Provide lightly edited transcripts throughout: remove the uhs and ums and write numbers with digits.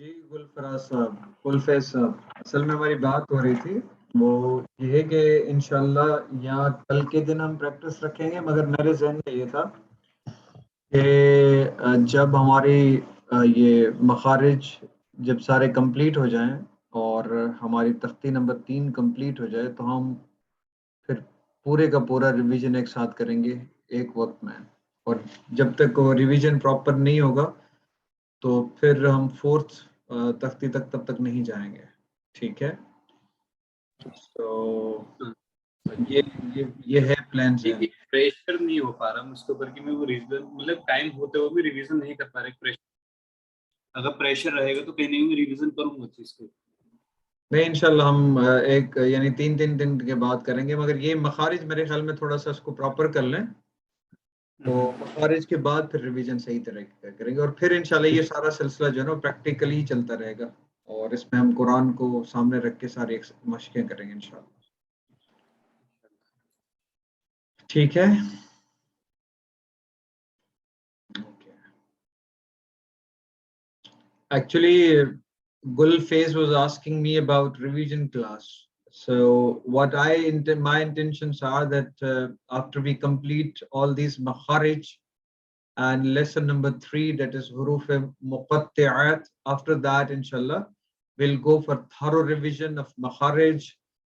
جی گلفراز صاحب، گلفیض صاحب، اصل میں ہماری بات ہو رہی تھی وہ یہ ہے کہ انشاءاللہ یہاں کل کے دن ہم پریکٹس رکھیں گے، مگر میرے ذہن میں یہ تھا کہ جب ہماری یہ مخارج جب سارے کمپلیٹ ہو جائیں اور ہماری تختی نمبر 3 کمپلیٹ ہو جائے تو ہم پھر پورے کا پورا ریویژن ایک ساتھ کریں گے ایک وقت میں، اور جب تک وہ ریویژن پراپر نہیں ہوگا تو پھر ہم فورتھ تختی تک تب تک نہیں جائیں گے. ٹھیک ہے، تو یہ ہے پلان سے. پریشر نہیں ہو پا رہا اس کے اوپر کہ میں وہ ریویژن مطلب ٹائم ہوتے ہوئے بھی ریویژن نہیں کر پا رہا. اگر پریشر رہے گا تو کہیں نہیں میں ریویژن کروں گا چیز کو. نہیں انشاءاللہ ہم ایک یعنی 3 دن کے بعد کریں گے، مگر یہ مخارج میرے خیال میں تھوڑا سا اس کو پراپر کر لیں تو مخارج کے بعد پھر ریویژن صحیح طرح کریں گے، اور پھر انشاءاللہ یہ سارا سلسلہ جو ہے نا پریکٹیکلی چلتا رہے گا، اور اس میں ہم قرآن کو سامنے رکھ کے ساری مشقیں کریں گے انشاءاللہ. ٹھیک ہے. Actually, Gulfaiz was asking me about revision class. So what my intentions are that after we complete all these makharij and lesson number 3, that is huruf muqatti'at, after that inshallah we'll go for thorough revision of makharij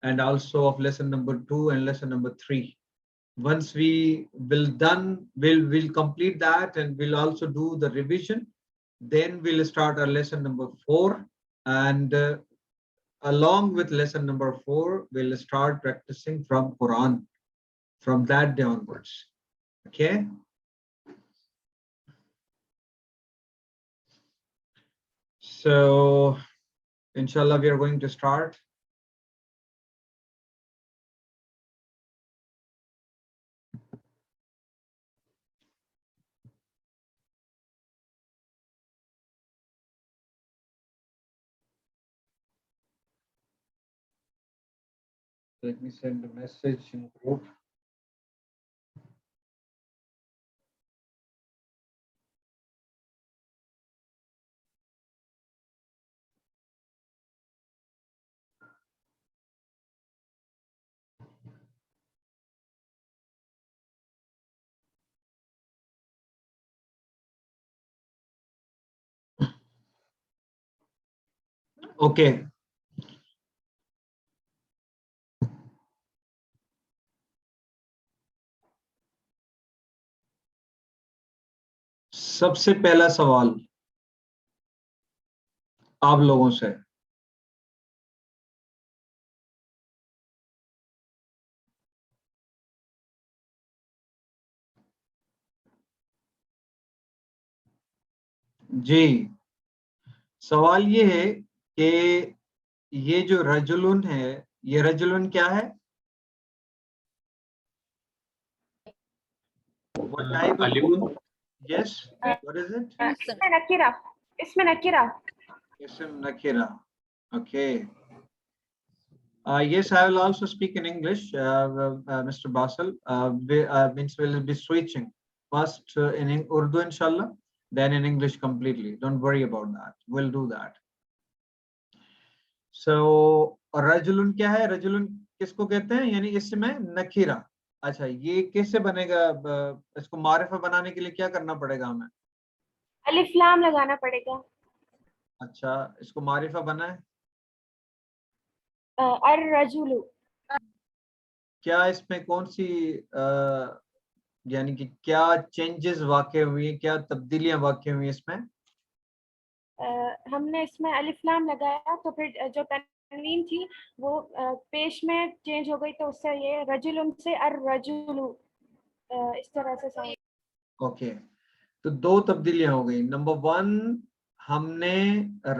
and also of lesson number 2 and lesson number 3. Once we'll complete that and we'll also do the revision. Then we'll start our lesson number 4, and along with lesson number 4, we'll start practicing from Quran from that day onwards. Okay. So, inshallah, we are going to start. Let me send a message in group. Okay. سب سے پہلا سوال آپ لوگوں سے، جی سوال یہ ہے کہ یہ جو رجلن ہے، یہ رجلن کیا ہے؟ What type of... Yes, what is it? اسم نکرہ. Ism nakira. Okay. Yes, I will also speak in English, Mr. Basel. Means we'll be switching first in Urdu inshallah, then in English completely. Don't worry about that. We'll do that. So rajulun کیا ہے؟ رجلن کس کو کہتے ہیں؟ یعنی اسم نکیرہ. اچھا یہ کیسے بنے گا؟ اس کو معرفہ بنانے کے لیے کیا کرنا پڑے گا ہمیں؟ الف لام لگانا پڑے گا. اچھا اس کو معرفہ بنا ہے الرجل. کیا اس میں کون سی یعنی کہ کیا چینجز واقع ہوئی، کیا تبدیلیاں واقع ہوئی اس میں؟ ہم نے اس میں الف لام لگایا تو پھر جو تنوین تھی وہ پیش میں چینج ہو گئی، تو اس سے یہ رجل سے الرجل اس طرح سے ساؤنڈ. اوکے تو 2 تبدیلیاں ہو گئی. نمبر 1 ہم نے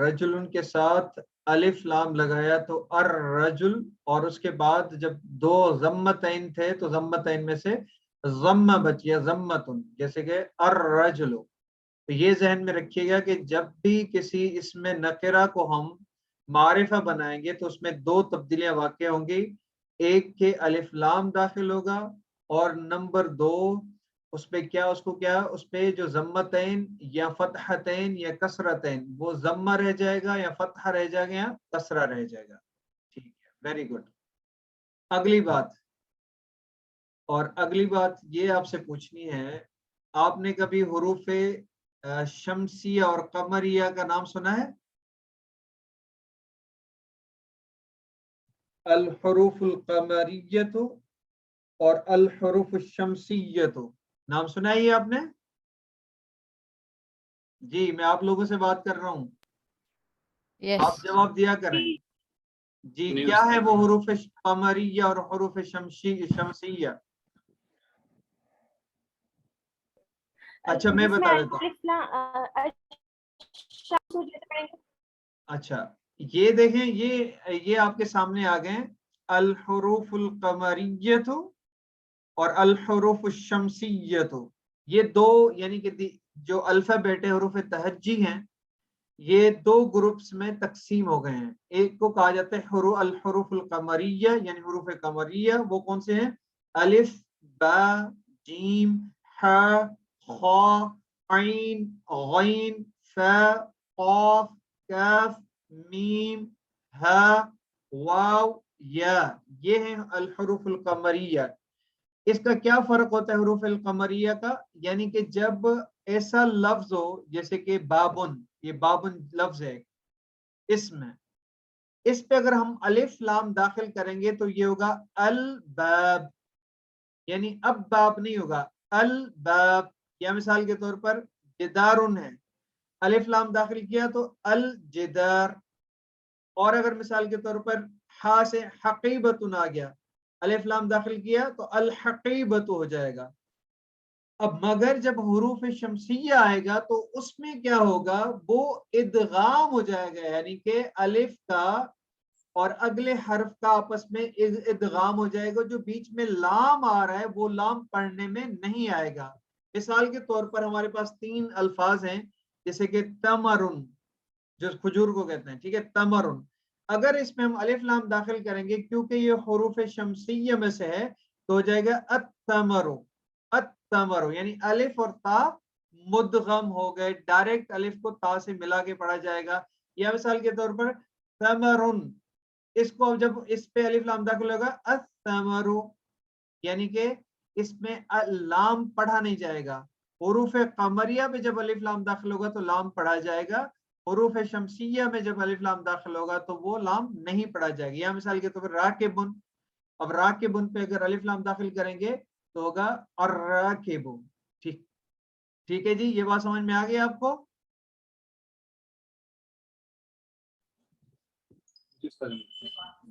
رجل کے ساتھ الف لام لگایا تو الرجل، اور اس کے بعد جب 2 ضمتین تھے تو ضمتین میں سے ضمہ بچ گیا ضمتن، جیسے کہ الرجل. تو یہ ذہن میں رکھیے گا کہ جب بھی کسی اسم نکرہ کو ہم معرفہ بنائیں گے تو اس میں 2 تبدیلیاں واقع ہوں گی. ایک کہ الف لام داخل ہوگا، اور نمبر 2 اس پہ کیا اس کو کیا اس پہ جو ضمتین یا فتحتین یا کسرتین وہ ضمہ رہ جائے گا یا فتح رہ جائے گا یا کسرہ رہ جائے گا. ٹھیک ہے, ویری گڈ. اگلی بات, اور اگلی بات یہ آپ سے پوچھنی ہے, آپ نے کبھی حروف شمسیہ اور قمریہ کا نام سنا ہے؟ الحروف القمریہ اور الحروف الشمسیہ, نام سنا ہے یہ آپ نے؟ جی میں آپ لوگوں سے بات کر رہا ہوں, آپ جواب دیا کریں. جی کیا ہے وہ حروف قمریہ اور حروف شمسیہ؟ اچھا میں بتا دیتا ہوں. اچھا یہ دیکھیں, یہ آپ کے سامنے آ گئے, الحروف القمریہ اور الحروف الشمسیہ. یہ دو یعنی کہ جو الفابیٹ حروف تہجی ہیں یہ دو گروپس میں تقسیم ہو گئے ہیں. ایک کو کہا جاتا ہے الحروف القمریہ یعنی حروف قمریہ, وہ کون سے ہیں؟ الف, با, جیم, ح, خا, عین, غین, فا, قاف, کاف, میم, ہا, واو, یا. یہ ہیں الحروف القمریہ. اس کا کیا فرق ہوتا ہے حروف القمریہ کا؟ یعنی کہ جب ایسا لفظ ہو جیسے کہ بابن, یہ بابن لفظ ہے اسم ہے, اس پہ اگر ہم الف لام داخل کریں گے تو یہ ہوگا الباب, یعنی اب باب نہیں ہوگا, الباب. یا مثال کے طور پر جدارن ہے, الف لام داخل کیا تو الجدار. اور اگر مثال کے طور پر ہا سے حقیبتن آ گیا, الف لام داخل کیا تو الحقیبت ہو جائے گا. اب مگر جب حروف شمسیہ آئے گا تو اس میں کیا ہوگا, وہ ادغام ہو جائے گا, یعنی کہ الف کا اور اگلے حرف کا آپس میں ادغام ہو جائے گا. جو بیچ میں لام آ رہا ہے وہ لام پڑھنے میں نہیں آئے گا. مثال کے طور پر ہمارے پاس 3 الفاظ ہیں جیسے کہ تمرن, جو کھجور کو کہتے ہیں, ٹھیک ہے, تمرن. اگر اس میں ہم الف لام داخل کریں گے کیونکہ یہ حروف شمسیہ میں سے ہے تو ہو جائے گا التمرو, التمرو, یعنی الف اور تا مدغم ہو گئے, ڈائریکٹ الف کو تا سے ملا کے پڑھا جائے گا. یا مثال کے طور پر تمرن, اس کو جب اس پہ الف لام داخل ہوگا التمرو, یعنی کہ اس میں لام پڑھا نہیں جائے گا. حروف قمریہ پہ جب الف لام داخل ہوگا تو لام پڑھا جائے گا, حروف شمسیہ میں جب الف لام داخل ہوگا تو وہ لام نہیں پڑھا جائے گا. یا مثال کے طور پر راکبن, اب راکبن پہ اگر الف لام داخل کریں گے تو ہوگا الراکب. ٹھیک ہے جی, یہ بات سمجھ میں آ گئی آپ کو؟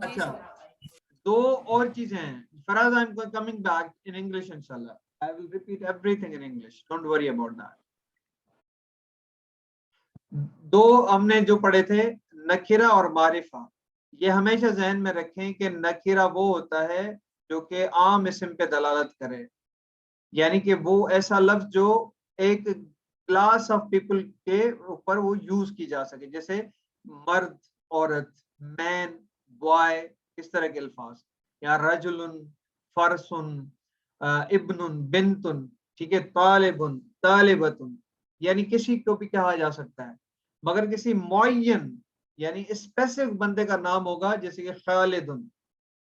اچھا دو اور چیزیں ہیں. فراز, I am coming back in English inshallah. I will repeat everything in English. Don't worry about that. دو ہم نے جو پڑھے تھے نکرہ اور معرفہ, یہ ہمیشہ ذہن میں رکھیں کہ نکرہ وہ ہوتا ہے جو کہ عام اسم پہ دلالت کرے, یعنی کہ وہ ایسا لفظ جو ایک کلاس آف پیپل کے اوپر وہ یوز کی جا سکے, جیسے مرد, عورت, مین, بوائے, اس طرح کے الفاظ, یا رجل, فرسن, ابن, بنتن, ٹھیک ہے, طالبن, طالبتن, یعنی کسی کو بھی کہا جا سکتا ہے. مگر کسی معین یعنی اسپیسیفک بندے کا نام ہوگا جیسے کہ خالدن,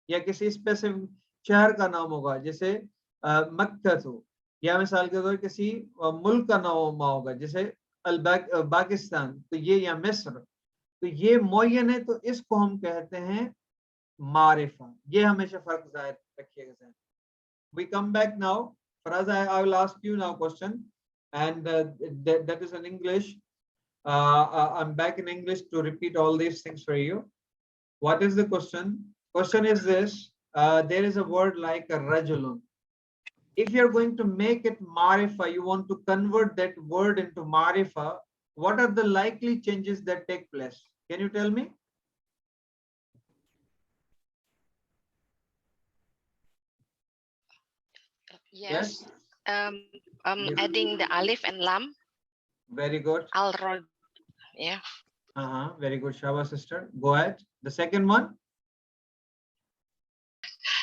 یا کسی اسپیسیفک شہر کا نام ہوگا جیسے مکہ ہو, یا مثال کے طور پر کسی ملک کا نام ہوگا جیسے پاکستان, تو یہ, یا مصر, تو یہ معین ہے, تو اس کو ہم کہتے ہیں معرفہ. یہ ہمیشہ فرق ظاہر رکھیے گا. We come back now. Faraz, I will ask you now question, and that is in English. I'm back in English to repeat all these things for you. What is the question? Question is this: there is a word like a rajulun. If you're going to make it marifa, you want to convert that word into marifa, what are the likely changes that take place? Can you tell me? Yes. Adding the alif and lam. Very good. Al-rod. Yeah. Very good, Shaba sister. Go ahead. The second one.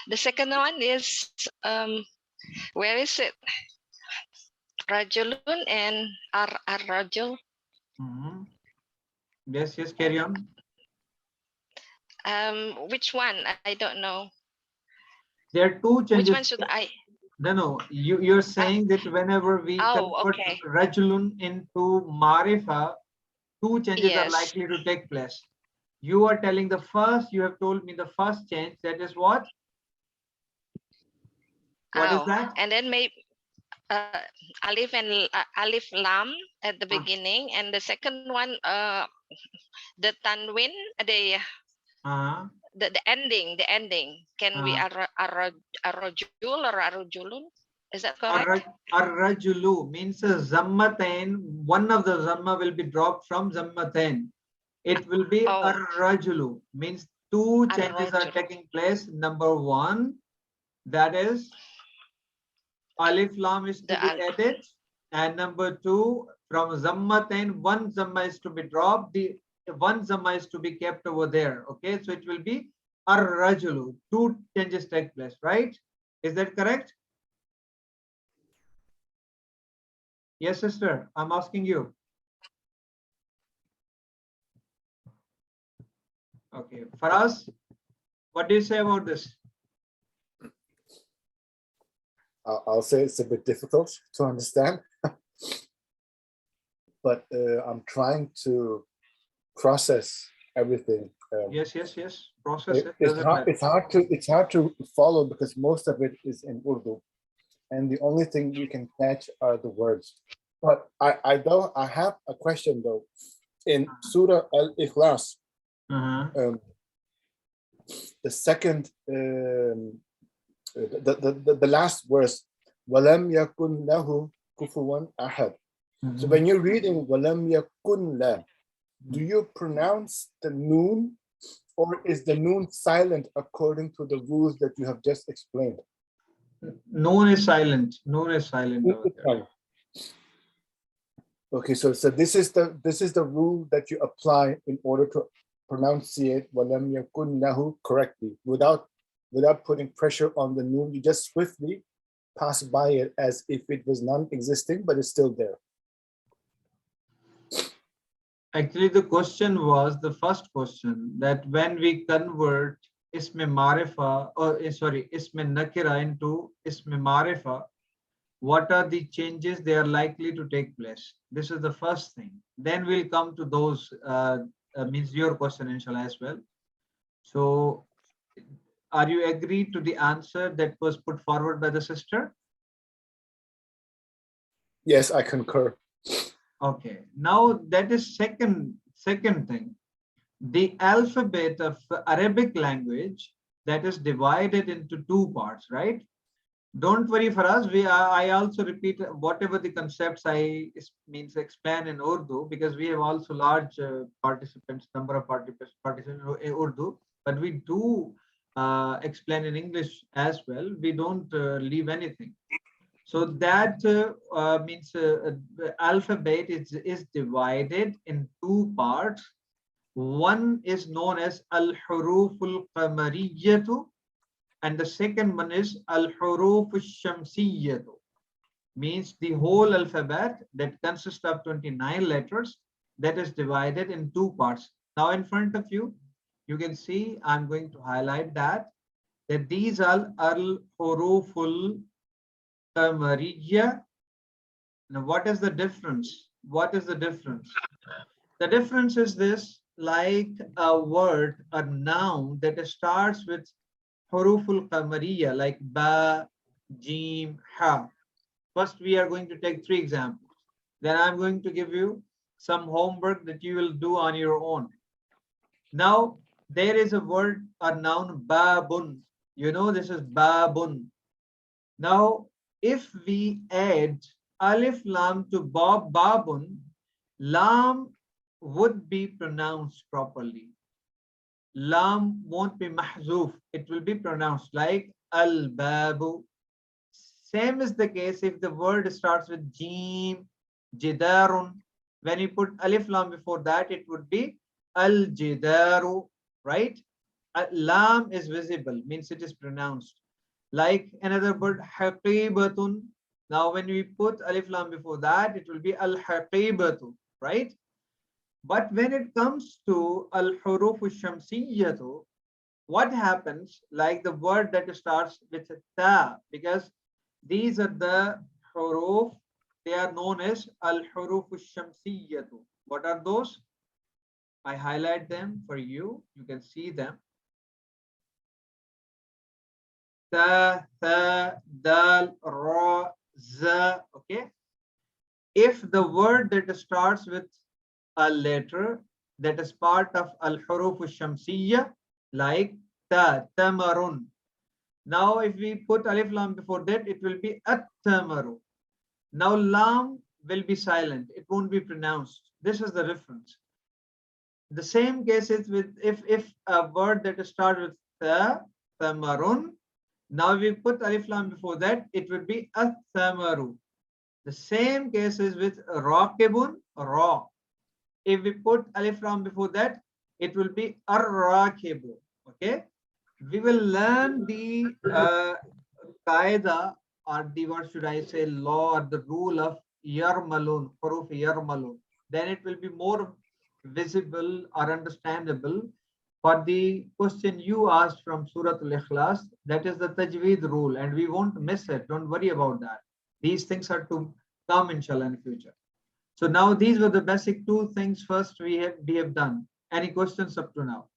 The second one is where is it? Rajulun and ar-rajul. Yes, yes, carry on. Which one? I don't know. There are two changes. Which one should I? No, you're saying that whenever we convert okay. rajulun into marifa, two changes are Yes. likely to take place. You are telling the first, you have told me the first change, that is what? What is that? And then maybe alif and alif lam at the beginning, and the second one, the tanwin, the ending, can be arrojul or arrojulun. Is that correct? Arrajulu means zammatain. One of the zamma will be dropped from zammatain. It will be arrajulu, means two changes are taking place. Number one, that is alif lam is to be added, and number two, from zammatain, one zamma is to be dropped, the one zamma is to be kept over there. Okay, so it will be arrajulu. Two changes take place, right? Is that correct? Yes, sister, I'm asking you. Okay, Faraz, what do you say about this? I'll say it's a bit difficult to understand, but I'm trying to process everything. Yes. Process it. It's hard to follow because most of it is in Urdu, and the only thing you can catch are the words. But I have a question though. In Surah Al-Ikhlas, the second, the last verse, "Walam yakun lahu kufuwan ahad." So when you're reading "Walam yakun la," do you pronounce the noon, or is the noon silent according to the rules that you have just explained? Noon is silent. Noon is silent. Okay, so this is the rule that you apply in order to pronunciate "Walam yakun lahu" correctly, without putting pressure on the noon. You just swiftly pass by it as if it was non-existing, but it's still there. Actually, the question was, the first question, that when we convert isme marifa, or sorry, isme nakira into isme marifa, what are the changes they are likely to take place? This is the first thing. Then we'll come to those, means your question, inshallah, as well. So, are you agreed to the answer that was put forward by the sister? Yes, I concur. Okay, now that is second thing. The alphabet of Arabic language, that is divided into two parts, right? Don't worry for us. I also repeat whatever the concepts I explain in Urdu, because we have also large number of participants in Urdu, but we do explain in English as well. We don't leave anything. So that means the alphabet is divided in two parts. One is known as al-huruf al-qamariyatu, and the second one is al-huruf al-shamsiyatu. Means the whole alphabet that consists of 29 letters, that is divided in two parts. Now in front of you, you can see I'm going to highlight that these are al-huruf al-qamariyya. Now, what is the difference? The difference is this: like a word, a noun that starts with huruful qamariya, like ba, jim, ha. First, we are going to take 3 examples. Then I'm going to give you some homework that you will do on your own. Now, there is a word, a noun, babun. You know, this is babun. Now, if we add alif lam to babun, lam would be pronounced properly. Lam won't be mahzuf. It will be pronounced like al-babu. Same is the case if the word starts with jim, jidarun. When you put alif lam before that, it would be al-jidaru, right? Lam is visible, means it is pronounced. Like another word, haqibatun. Now, when we put alif lam before that, it will be al-haqibatu, right? But when it comes to al-huruf al-shamsiyatu, what happens? Like the word that starts with ta, because these are the huruf, they are known as al-huruf al-shamsiyatu. What are those? I highlight them for you. You can see them. Ta, tha, dal, ra, za. Okay. If the word that starts with a letter that is part of al-huruf al-shamsiyya, like ta, tamarun. Now, if we put alif lam before that, it will be at-tamaru. Now, lam will be silent. It won't be pronounced. This is the difference. The same case is with if a word that starts with ta, tamarun. Now we put alif lam before that, it would be at-tamaru. The same case is with raqibun, ra. If we put alif lam before that, it will be ar-raqibu. Okay. We will learn the qaida, or the, what should I say, law or the rule of yarmalun, huruf yarmalun. Then it will be more visible or understandable. For the question you asked from Surah Al-Ikhlas, that is the Tajweed rule, and we won't miss it. Don't worry about that. These things are to come, inshallah, in the future. So now these were the basic two things first we have done. Any questions up to now?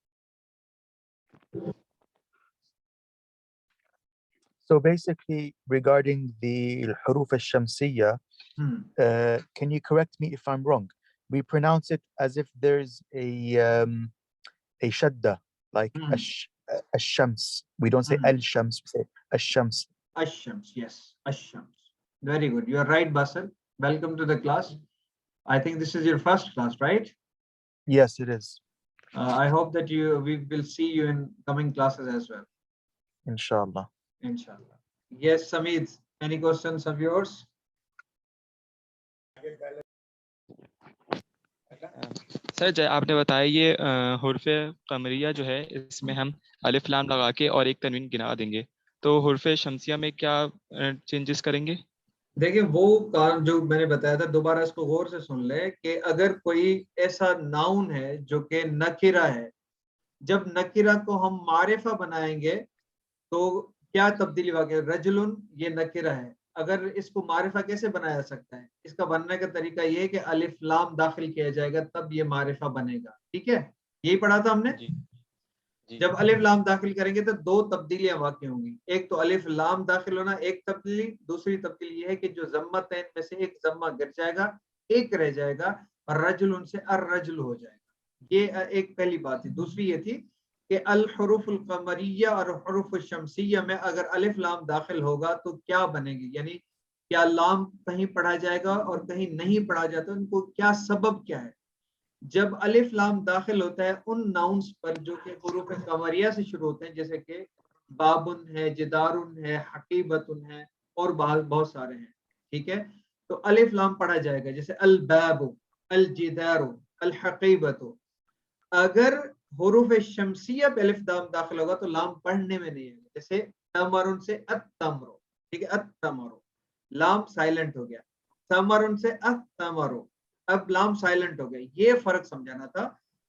So basically, regarding the huruf al-shamsiyya, can you correct me if I'm wrong? We pronounce it as if there's a shadda, like ash-shams. We don't say al-shams, we say ash-shams. Ash-shams, yes, ash-shams. Very good. You are right, Basir. Welcome to the class. I think this is your first class, right? Yes, it is. I hope that we will see you in coming classes as well. Inshallah. Inshallah. Yes, Samid, any questions of yours? Sir जय आपने बताया ये हुर्फ़े कमरिया जो है इसमें हम अलिफ लाम लगा के और एक तनवीन गिना देंगे तो हुर्फ़े शमसिया में क्या चेंजेस करेंगे? देखिए वो काम जो मैंने बताया था, दोबारा इसको गौर से सुन ले कि अगर कोई ऐसा नाउन है जो कि नकिरा है, जब नकिरा को हम मारिफा बनाएंगे तो क्या तब्दीली वाकई, रजुलुन ये नकिरा है, अगर इसको मारिफा कैसे बनाया जा सकता है? इसका बनने का तरीका ये है कि अलिफ लाम दाखिल किया जाएगा तब ये मारिफा बनेगा। ठीक है, यही पढ़ा था हमने। जब अलिफ लाम दाखिल करेंगे तो दो तब्दीलियां वाकई होंगी, एक तो अलिफ लाम दाखिल होना एक तब्दीली, दूसरी तब्दीली ये है कि जो ज़म्मतैन में से एक ज़म्मा गिर जाएगा, एक रह जाएगा और रजुल से अर्रजुल हो जाएगा। ये एक पहली बात थी। दूसरी ये थी कि अल हुरूफुल कमरिया और हुरूफुल शमसिया में अगर अलिफ लाम दाखिल होगा तो क्या बनेगी, यानी क्या लाम कहीं पढ़ा जाएगा और कहीं नहीं पढ़ा जाता, उनको क्या सबब क्या है। जब अलिफ लाम दाखिल होता है उन नाउन्स पर जो कि हुरूफ कमरिया से शुरू होते हैं, जैसे कि बाबुन है, जिदारुन है, हकीबतुन है और बहुत सारे हैं। ठीक है, तो अलिफ लाम पढ़ा जाएगा, जैसे अल बाबु, अल जिदारु, अल हकीबतु। अगर हुरूफ शमसिया पे अलिफ लाम दाखिल होगा तो लाम पढ़ने में नहीं है, जैसे तमरुन से अत-तमरु। ठीक है, अत-तमरु लाम साइलेंट हो गया, तमरुन से अत-तमरु अब लाम साइलेंट हो गया। ये फर्क समझाना था।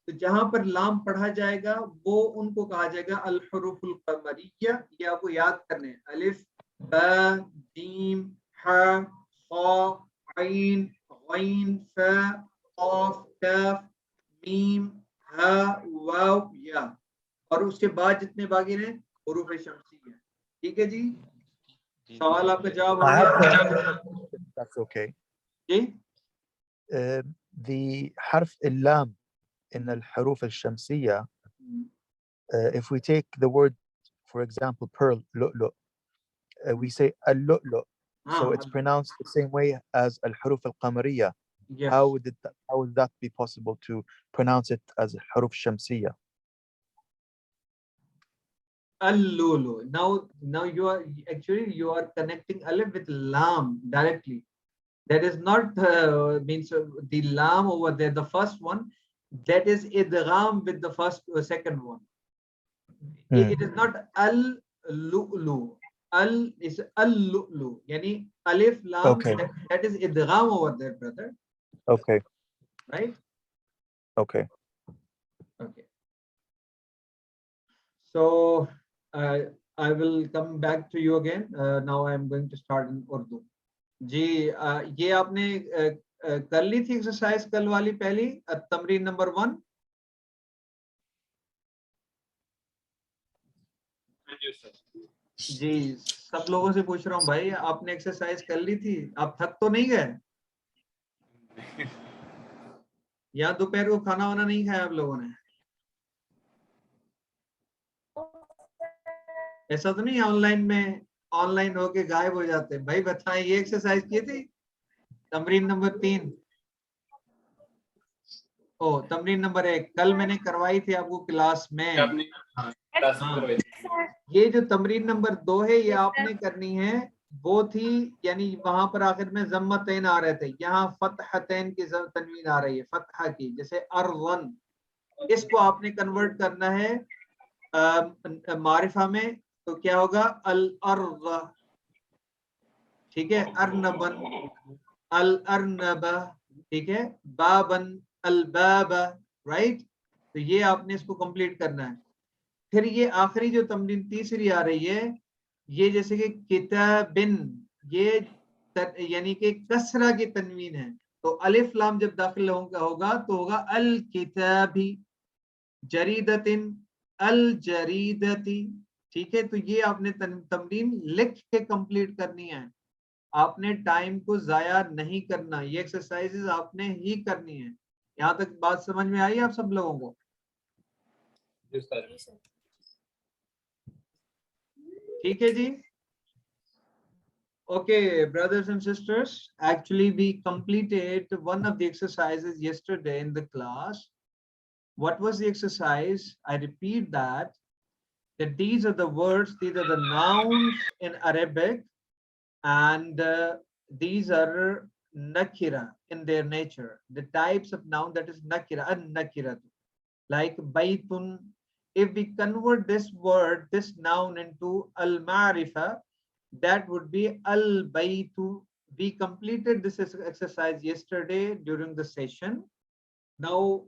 तो जहां पर लाम पढ़ा जाएगा वो उनको कहा जाएगा अल हुरूफुल कमरिया, ये आपको याद करने, अलिफ, बा, जीम, हा, खा, आइन, गैन, फा, काफ, काफ, मीम, हा, वाव, या, और उसके बाद जितने बाकी रहे हुरूफ शमसिया। ठीक है जी, सवाल आपका जवाब हो गया? That's okay. Ji, the harf al-lam in al-huruf al-shamsiyya, if we take the word, for example, pearl, lu'lu', we say al-lu'lu', so it's pronounced the same way as al-huruf al-qamariyya. yes. How would that be possible to pronounce it as huruf shamsiyya? Al-lulu. Now you are connecting alif with lam directly. That is not means the lam over there, the first one, that is idgham with the second one. It is not al-lu'lu. al is al-lu'lu, yani alif lam. Okay. That is idgham over there, brother. Okay. Right? Okay. Okay. So I will come back to you again. Now I am going to start in Urdu. जी ये आपने कर ली थी exercise कल वाली पहली Tamreen number 1? जी सब लोगों से पूछ रहा हूँ भाई, आपने एक्सरसाइज कर ली थी? आप थक तो नहीं गए? या दोपहर को खाना वाना नहीं खाया आप लोगों ने? ऐसा तो नहीं ऑनलाइन होके गायब हो जाते? भाई बताएं, ये एक्सरसाइज की थी तमरीन नंबर 3? ओ तमरीन नंबर 1 कल मैंने करवाई थी आपको क्लास में। हाँ। ये जो तमरीन नंबर 2 है ये आपने करनी है, वो थी यानी वहां पर आखिर में जम्मतैन आ रहे थे, यहाँ फतहतैन की तनवीन आ रही है, फतहा की, जैसे अर्वन। इसको आपने कन्वर्ट करना है मारिफा में, तो क्या होगा? अल अर्ज़, ठीक है, अर्नबन, अल अर्नबा, ठीक है, बाबन, अल बाबा, राइट? तो ये आपने इसको कंप्लीट करना है। फिर ये आखिरी जो तमरीन तीसरी आ रही है, ये जैसे कि किताबिन, ये यानी कि कसरा की तनवीन है, तो अलिफ लाम जब दाखिल होगा तो होगा अल किताबी, जरीदतिन, अल जरीदती, ठीक है? तो ये आपने तमरीन लिख के कंप्लीट करनी है, आपने टाइम को जाया नहीं करना, ये एक्सरसाइजेज आपने ही करनी है। यहाँ तक बात समझ में आई आप सब लोगों को? ठीक है जी। Okay, brothers and sisters, actually we completed one of the exercises yesterday in the class. What was the exercise? I repeat that these are the words, these are the nouns in Arabic, and these are nakira in their nature. The types of noun, that is nakira, an-nakira, like baytun. If we convert this word, this noun into al-ma'rifa, that would be al-baytu. We completed this exercise yesterday during the session. Now,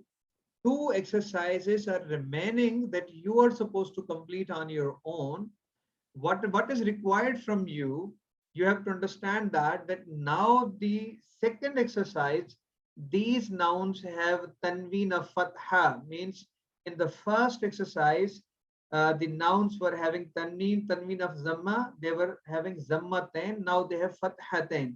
2 exercises are remaining that you are supposed to complete on your own. What is required from you? You have to understand that now the second exercise, these nouns have tanween of fatha, means in the first exercise, the nouns were having tanween of zamma, they were having zammatain, now they have fathatain.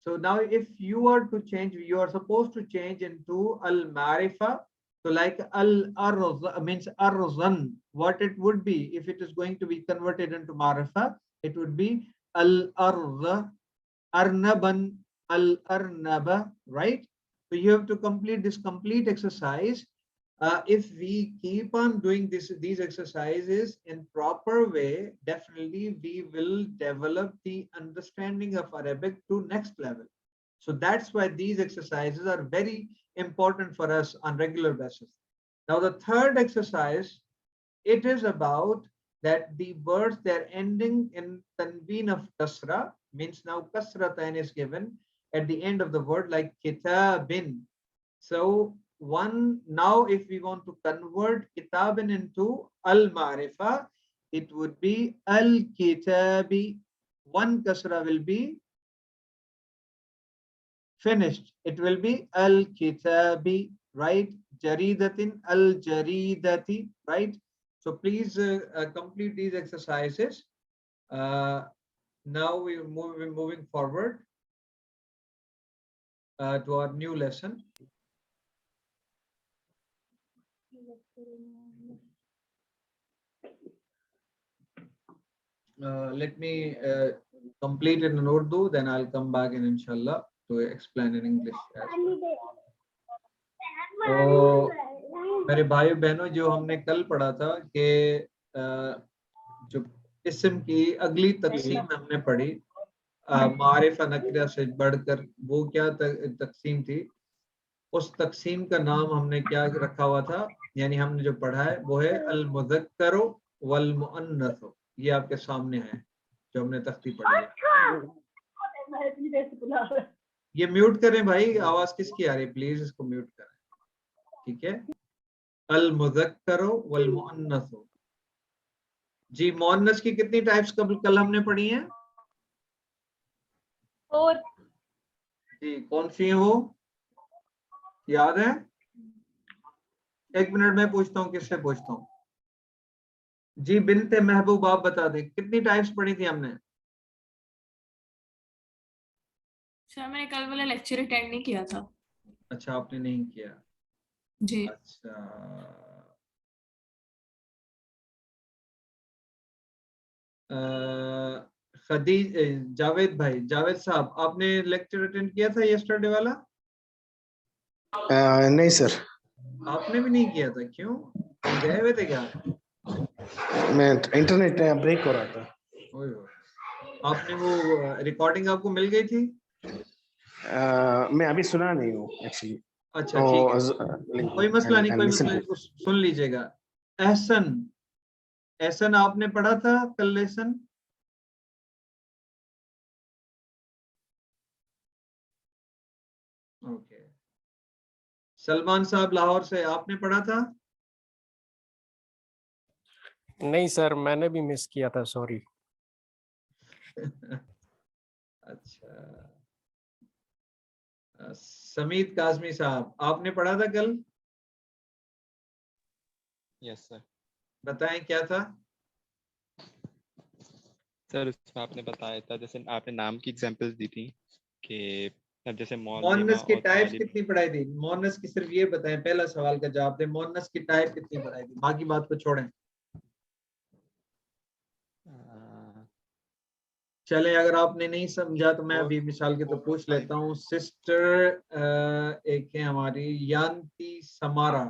So now if you are to change, you are supposed to change into al-marifa. So like al-arz means arzan, what it would be if it is going to be converted into marifa, it would be al-arz, arnaban, al-arnaba, right? So you have to complete this complete exercise. If we keep on doing these exercises in proper way, definitely we will develop the understanding of Arabic to next level. So that's why these exercises are very important for us on regular basis. Now the third exercise, it is about that the words they're ending in tanween of kasra, means now kasra tain is given at the end of the word, like kitabin. So now if we want to convert kitabin into al-marifa, it would be al-kitabi. One kasra will be finished. It will be al-kitabi, right? Jaridatin, al-jaridati, right? So please complete these exercises. Now we're moving forward to our new lesson. Let me complete it in Urdu, then I'll come back in inshallah to explain in English as well. तो मेरे भाई बहनों, जो हमने कल पढ़ा था कि जो इस्म की अगली तकसीम हमने पढ़ी मारिफा नकिरा से बढ़कर, वो क्या तकसीम थी? उस तकसीम का नाम हमने क्या रखा हुआ था, यानी हमने जो पढ़ा है वो है अल मुज़क्करु वल मुअन्नस। ये आपके सामने है। जो हमने तख्ती पढ़ी है। ये म्यूट करें भाई, आवाज किसकी आ रही है, प्लीज इसको म्यूट करें, ठीक है। अल मुज़क्करो वल मुअन्नसो। जी मुअन्नस की कितनी टाइप्स कल हमने पढ़ी हैं? 4। जी कौन सी है वो, याद है? एक मिनट में पूछता हूँ, किससे पूछता हूँ। जी बिनते महबूब आप बता दें कितनी टाइप्स पढ़ी थी हमने? सर मैंने कल वाला लेक्चर अटेंड नहीं किया था। अच्छा आपने नहीं किया, जी। अच्छा खदीज जावेद भाई, जावेद साहब आपने लेक्चर अटेंड किया था यस्टरडे वाला? नहीं सर, आपने भी नहीं किया था, क्यों, कहीं गए हुए थे क्या? मैं इंटरनेट ब्रेक हो रहा था। ओए होए। आपने वो रिकॉर्डिंग आपको मिल गई थी? मैं अभी सुना नहीं हूँ एक्चुअली। अच्छा ठीक है, कोई मसला नहीं, कोई मसला नहीं, सुन लीजिएगा। एहसन, एहसन आपने पढ़ा था कल लेसन? ओके। सलमान साहब लाहौर से, आपने पढ़ा था? नहीं सर, मैंने भी मिस किया था, सॉरी। अच्छा समीत काजमी साहब आपने पढ़ा था कल? Yes sir. बताएं क्या था? सर उसमें आपने बताया था, जैसे आपने नाम की एग्जांपल्स दी थी कि अब जैसे मोनस की और टाइप्स तालिब। कितनी पढ़ाई थी? मोनस की सिर्फ ये बताएं, पहला सवाल का जवाब दें, मोनस की टाइप कितनी पढ़ाई थी, बाकी बात को छोड़ें। चले अगर आपने नहीं समझा तो मैं अभी मिसाल के तो पूछ लेता हूँ। सिस्टर एक है हमारी यान्ती समारा,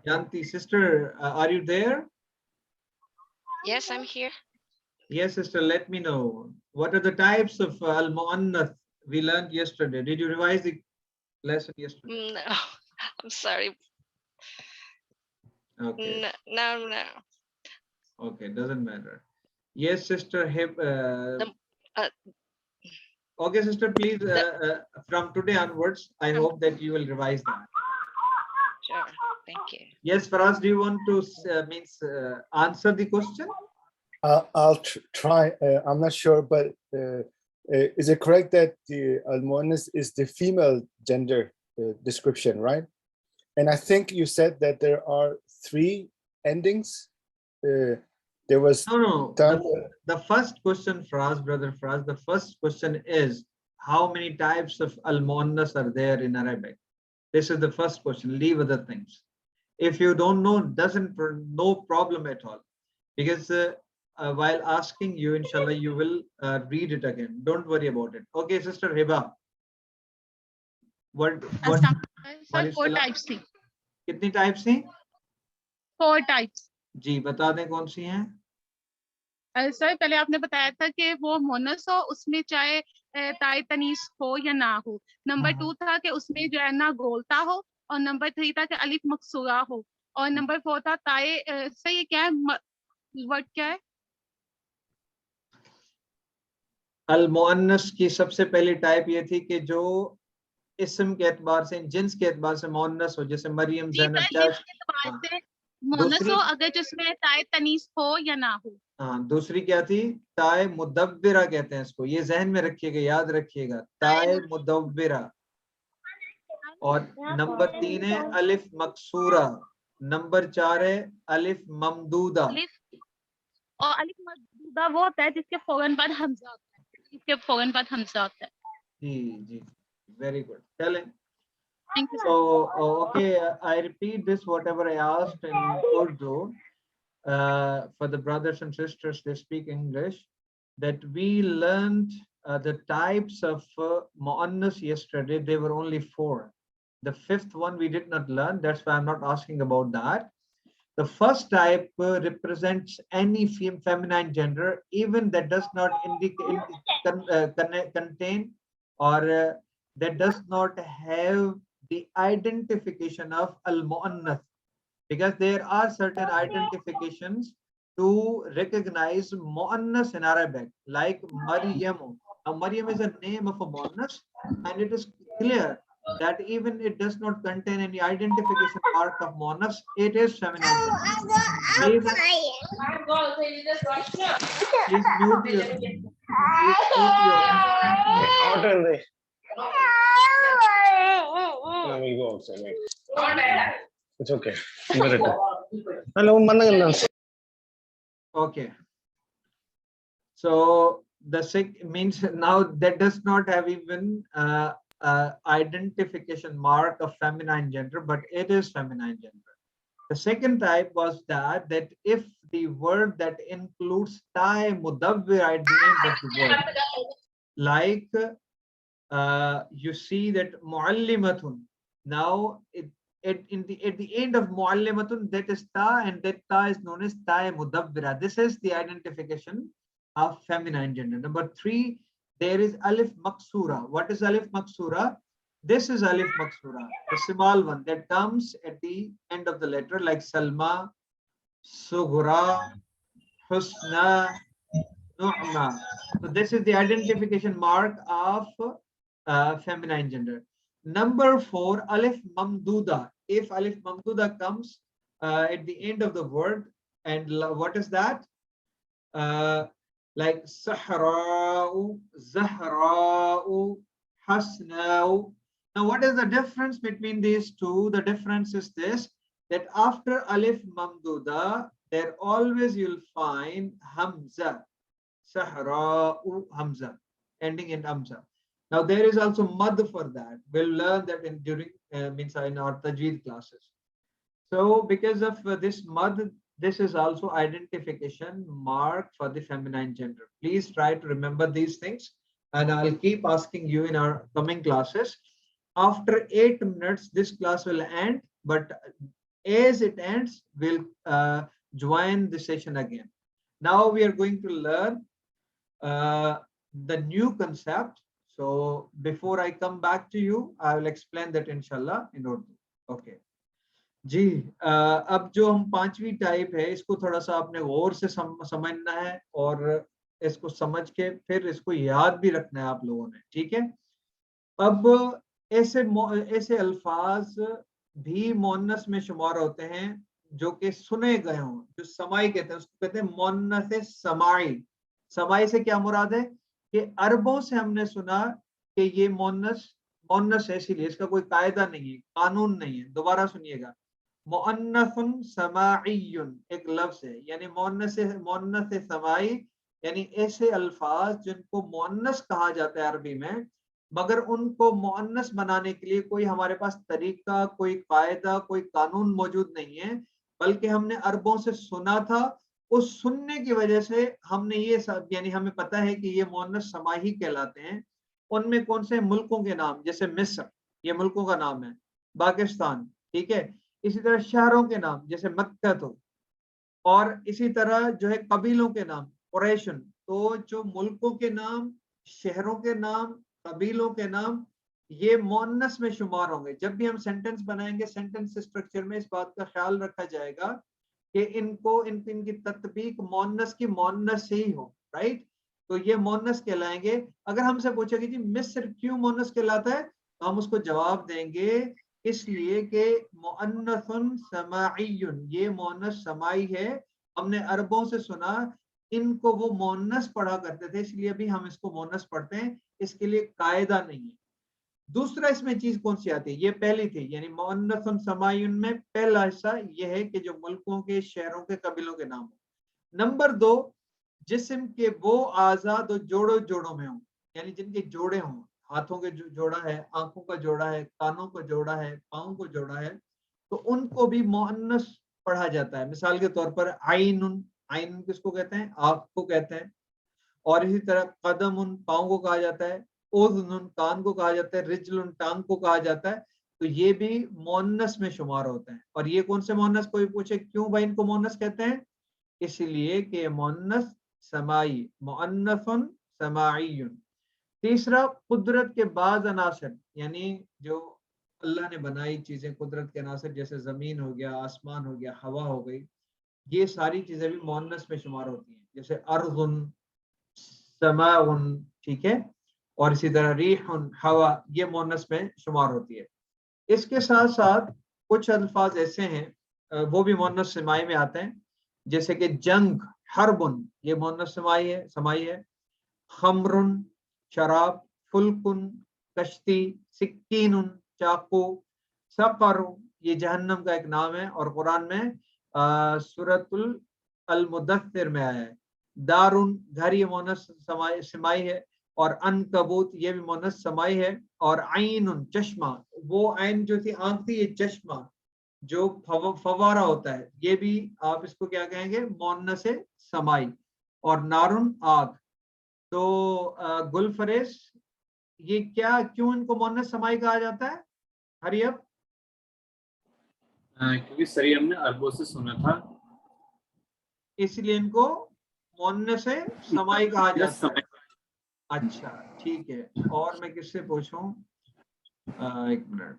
यान्ती sister, are you there? Yes, I'm here. Yes sister, let me know what are the types of al-mu'annath we learned yesterday. Did you revise the lesson yesterday? No, I'm sorry. Okay. No. Okay, doesn't matter. Yes sister, okay sister, please from today onwards I hope that you will revise them. Sure, thank you. Yes Faraz, do you want to answer the question? I'll try. I'm not sure, but is it correct that the al-mu'annas is the female gender description, right? And I think you said that there are 3 endings. There was no. The first question, Faraz, brother Faraz, the first question is how many types of al-mu'annas are there in Arabic? This is the first question. Leave other things. If you don't know, no problem at all, because while asking you, inshallah, you will read it again. Don't worry about it. Okay, sister Hiba. What? Sir, 4 types थी. कितनी types थी? 4 types. जी बता दें कौन सी हैं? Sir पहले आपने बताया था कि वो मोनस हो, उसमें चाहे ताए तनीस हो या ना हो. नंबर 2 था कि उसमें जो है ना गोलता हो, और नंबर 3 था कि अलिफ मकसूरा हो, और नंबर 4 था ताए सर ये क्या है, वर्ड क्या है? अल मुअन्नस की सबसे पहली टाइप ये थी कि जो इस्म के एतबार से, जिन्स के एतबार से मुअन्नस हो, जैसे मरियम, ज़ैनब, मोनस हो अगर जिसमें ताए तनीस हो या ना हो. हाँ दूसरी क्या थी? ताए मुदब्बिरा कहते हैं इसको, ये जहन में रखिएगा, याद रखिएगा, ताए मुदब्बिरा। और नंबर 3 है अलिफ मकसूरा, नंबर 4 है अलिफ ममदूदा। और अलिफ ममदूदा वो होता है जिसके फौरन बाद हमजा होता है, इसके फौरन बाद हमजा होता है. जी वेरी गुड, चलें। Thank you, so okay, I repeat this whatever I asked in Urdu for the brothers and sisters they speak English, that we learned the types of muannas yesterday. They were only 4. The 5th one we did not learn, that's why I'm not asking about that. The first type represents any feminine gender, even that does not contain or that does not have the identification of al-mu'annath, because there are certain identifications to recognize muannas in Arabic, like Maryam. Now, Maryam is a name of a muannas, and it is clear that even it does not contain any identification mark of muannas, it is feminine gender. Please mute your. Let me go outside. Wait. It's okay. Hello, Okay. So the means now that does not have even identification mark of feminine gender, but it is feminine gender. The second type was that if the word that includes ta mudawwir at the end of the word, like you see that muallimatun. Now at the end of muallimatun, that is ta, and that ta is known as ta mudawwira. This is the identification of feminine gender. Number 3, there is Alif Maksura. What is Alif Maksura? This is Alif Maksura, the small one that comes at the end of the letter, like Salma, Sughra, Husna, Nu'ma. So this is the identification mark of feminine gender. Number 4, Alif Mamduda. If Alif Mamduda comes at the end of the word, and what is that? Like Sahra'u, Zahra'u, Hasna'u. Now, what is the difference between these two? The difference is this, that after Alif Mamduda, there always you'll find Hamza, Sahra'u, Hamza, ending in Hamza. Now, there is also Mad for that. We'll learn that during in our Tajweed classes. So, because of this Mad, this is also identification mark for the feminine gender. Please try to remember these things, and I'll keep asking you in our coming classes. After 8 minutes, this class will end, but as it ends, we'll join the session again. Now we are going to learn the new concept. So before I come back to you, I will explain that inshallah in Urdu. Okay. जी अब जो हम 5वीं type है, इसको थोड़ा सा आपने गौर से समझना है और इसको समझ के फिर इसको याद भी रखना है आप लोगों ने, ठीक है। अब ऐसे अल्फाज भी मुअन्नस में शुमार होते हैं जो कि सुने गए हों, जो समाई कहते हैं, उसको कहते हैं मुअन्नस समाई। समाई से क्या मुराद है कि अरबों से हमने सुना कि ये मुअन्नस है, इसीलिए इसका कोई कायदा नहीं है, कानून नहीं है। दोबारा सुनिएगा, मुअन्नसुन समाईयुन एक लफ्ज है, यानी मुअन्नस समाई, यानी ऐसे अल्फाज जिनको मुअन्नस कहा जाता है अरबी में, मगर उनको मुअन्नस बनाने के लिए कोई हमारे पास तरीका, कोई कायदा, कोई कानून मौजूद नहीं है, बल्कि हमने अरबों से सुना था। उस सुनने की वजह से हमने ये यानी हमें पता है कि ये मुअन्नस समाई कहलाते हैं। उनमें कौन से मुल्कों के नाम, जैसे मिस्र, ये मुल्कों का नाम है, पाकिस्तान, ठीक है। इसी तरह शहरों के नाम जैसे मक्का, तो और इसी तरह जो है कबीलों के नाम कुरैशन। तो जो मुल्कों के नाम, शहरों के नाम, कबीलों के नाम, ये मुअन्नस में शुमार होंगे। जब भी हम सेंटेंस बनाएंगे, सेंटेंस स्ट्रक्चर में इस बात का ख्याल रखा जाएगा कि इनकी तत्बीक मुअन्नस की मुअन्नस से ही हो, राइट। तो ये मुअन्नस कहलाएंगे। अगर हमसे पूछे कि जी मिस्र क्यों मुअन्नस कहलाता है, तो हम उसको जवाब देंगे इसलिए कि मुअन्नसुन समाईयुन, ये मुअन्नस समाई है, हमने अरबों से सुना, इनको वो मुअन्नस पढ़ा करते थे, इसलिए भी हम इसको मुअन्नस पढ़ते हैं, इसके लिए कायदा नहीं है। दूसरा इसमें चीज कौन सी आती है, ये पहली थी, यानी मुअन्नसुन समाईयुन में पहला हिस्सा ये है कि जो मुल्कों के, शहरों के, कबीलों के नाम हो। नंबर 2, जिस्म के वो आजाद जोड़ों में हों, यानी जिनके जोड़े हों, हाथों के जोड़ा है, आंखों का जोड़ा है, कानों का जोड़ा है, पाँव को जोड़ा है, तो उनको भी मुअन्नस पढ़ा जाता है। मिसाल के तौर पर आइनुन, आइनुन किसको कहते हैं, आंख को कहते हैं। और इसी तरह कदमुन, पाँव को कहा जाता है, उज़नुन, कान को कहा जाता है, रिजलुन, टांग को कहा जाता है। तो ये भी मुअन्नस में शुमार होते हैं। और ये कौन से मुअन्नस, कोई पूछे क्यों भाई इनको मुअन्नस कहते हैं, इसलिए कि मुअन्नस समाई, मुअन्नसुन समाईयुन। तीसरा, कुदरत के बाज़ अनासर, यानी जो अल्लाह ने बनाई चीजें, कुदरत के अनासर, जैसे जमीन हो गया, आसमान हो गया, हवा हो गई, یہ ساری چیزیں بھی مونس میں شمار ہوتی ہیں, جیسے ارضن, سماعن, ٹھیک ہے, اور اسی طرح ریحن, ہوا, یہ مونس میں شمار ہوتی ہے. اس کے ساتھ ساتھ کچھ الفاظ ایسے ہیں وہ بھی مونس سمائی میں آتے ہیں, جیسے کہ جنگ, حربن, یہ مونس سمائی ہے. خمرن, شراب. فلکن, کشتی. سکین, چاقو. سقر, یہ جہنم کا ایک نام ہے اور قرآن میں سورۃ المدثر میں آیا ہے. دارن, گھر, یہ مونس سمائی ہے. اور عنکبوت, یہ بھی مونس سمائی ہے. اور عین, چشمہ, وہ عین جو تھی آنکھ تھی, یہ چشمہ جو فوارہ ہوتا ہے, یہ بھی آپ اس کو کیا کہیں گے, مونس سمائی. اور نارن, آگ. تو گل فریز, یہ کیوں ان کو مونس سمائی کہا جاتا ہے؟ ہری اب کیونکہ سری ہم نے عربوں سے سنا تھا, اس لیے ان کو مونس سمائی کہا جاتا ہے. اچھا ٹھیک ہے, اور میں کس سے پوچھوں, ایک منٹ,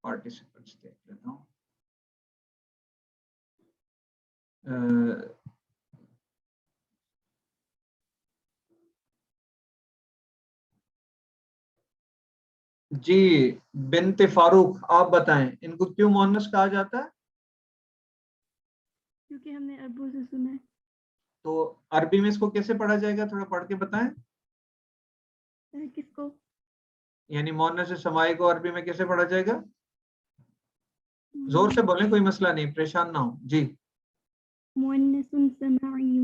پارٹیسپینٹس دیکھ لیتا ہوں. جی بنت فاروق, آپ بتائیں ان کو کیوں مونس کہا جاتا ہے؟ کیونکہ ہم نے عربوں سے سنا ہے. تو عربی میں اس کو کیسے پڑھا جائے گا, تھوڑا پڑھ کے بتائیں. کس کو؟ یعنی مونس سمائی کو عربی میں کیسے پڑھا جائے گا؟ زور سے بولیں, کوئی مسئلہ نہیں, پریشان نہ ہو. جی مؤنث سماعی.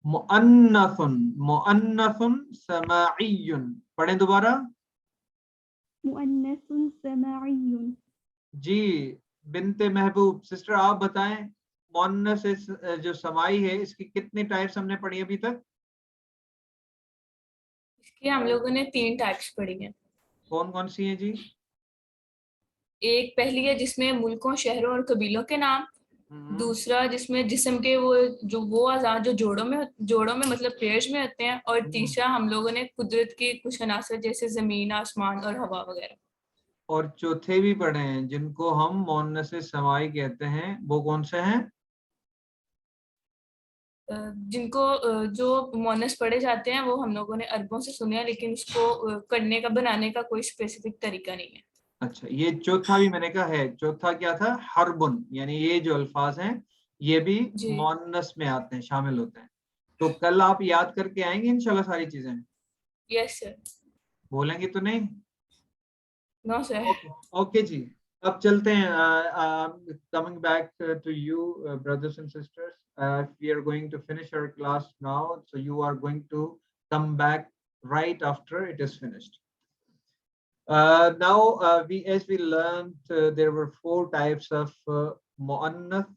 مؤنث سماعی, پڑھیں دوبارہ. مؤنث سماعی. جی بنت محبوب سسٹر, آپ بتائیں مؤنث جو سمائی ہے اس کی کتنی ٹائپس ہم نے پڑھی ابھی تک؟ اس کی ہم لوگوں نے 3 ٹائپس پڑھی ہیں. کون کون سی ہیں جی؟ ایک پہلی ہے جس میں ملکوں, شہروں اور قبیلوں کے نام. دوسرا جس میں جسم کے وہ اعضاء جو جوڑوں میں مطلب پیئرز میں ہوتے ہیں. اور تیسرا ہم لوگوں نے قدرت کی کچھ عناصر جیسے زمین, آسمان اور ہوا وغیرہ. اور چوتھے بھی پڑھے ہیں جن کو ہم مؤنث سمائی کہتے ہیں, وہ کون سے ہیں؟ جن کو جو مؤنث پڑھے جاتے ہیں وہ ہم لوگوں نے عربوں سے سنے ہیں, لیکن اس کو کرنے کا, بنانے کا کوئی اسپیسیفک طریقہ نہیں ہے. اچھا, یہ چوتھا بھی میں نے کہا ہے. چوتھا کیا تھا؟ حربن, یعنی یہ جو الفاظ ہیں یہ بھی مؤنث میں آتے ہیں, شامل ہوتے ہیں. تو کل آپ یاد کر کے آئیں گے انشاءاللہ ساری چیزیں؟ یس سر. بولیں گے تو نہیں؟ نو سر. اوکے جی, اب چلتے ہیں. coming back to you brothers and sisters, we are going to finish our class now, so you are going to come back right after it is finished. Now as we learned, there were 4 types of mu'annath,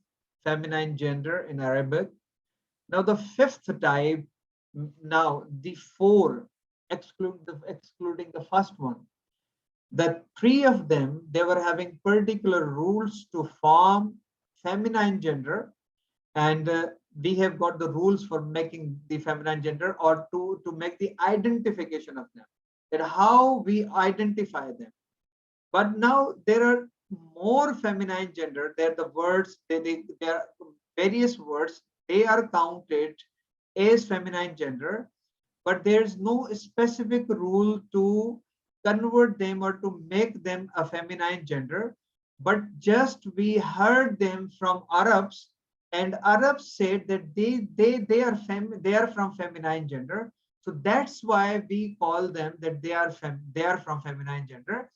feminine gender in Arabic. Now the 5th type, now the 4 excluding the first one, the 3 of them, they were having particular rules to form feminine gender, and we have got the rules for making the feminine gender, or to make the identification of them, that how we identify them. But now there are more feminine gender. There are the words, there are various words, they are counted as feminine gender, but there's no specific rule to convert them or to make them a feminine gender. But just we heard them from Arabs, and Arabs said that they are from feminine gender. So that's why we call them that they are from feminine gender.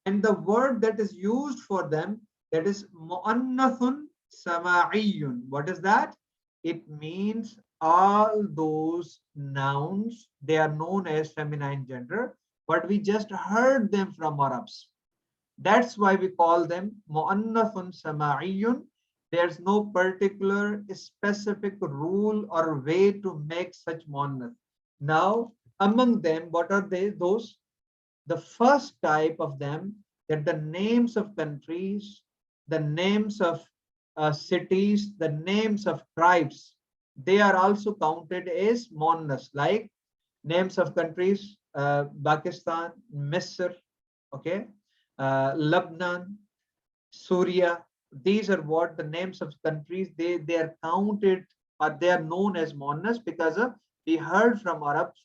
And the word that is used for them, that is mu'annathun sama'iyun. What is that? It means all those nouns, they are known as feminine gender, but we just heard them from Arabs. That's why we call them mu'annathun sama'iyun. There's no particular specific rule or way to make such mu'annath. Now, among them, what are those? The first type of them, that the names of countries, the names of cities, the names of tribes, they are also counted as mu'annath, like names of countries, Pakistan, Misr, okay, Lebanon, Syria, these are what the names of countries, they are counted or they are known as muannas because of we heard from Arabs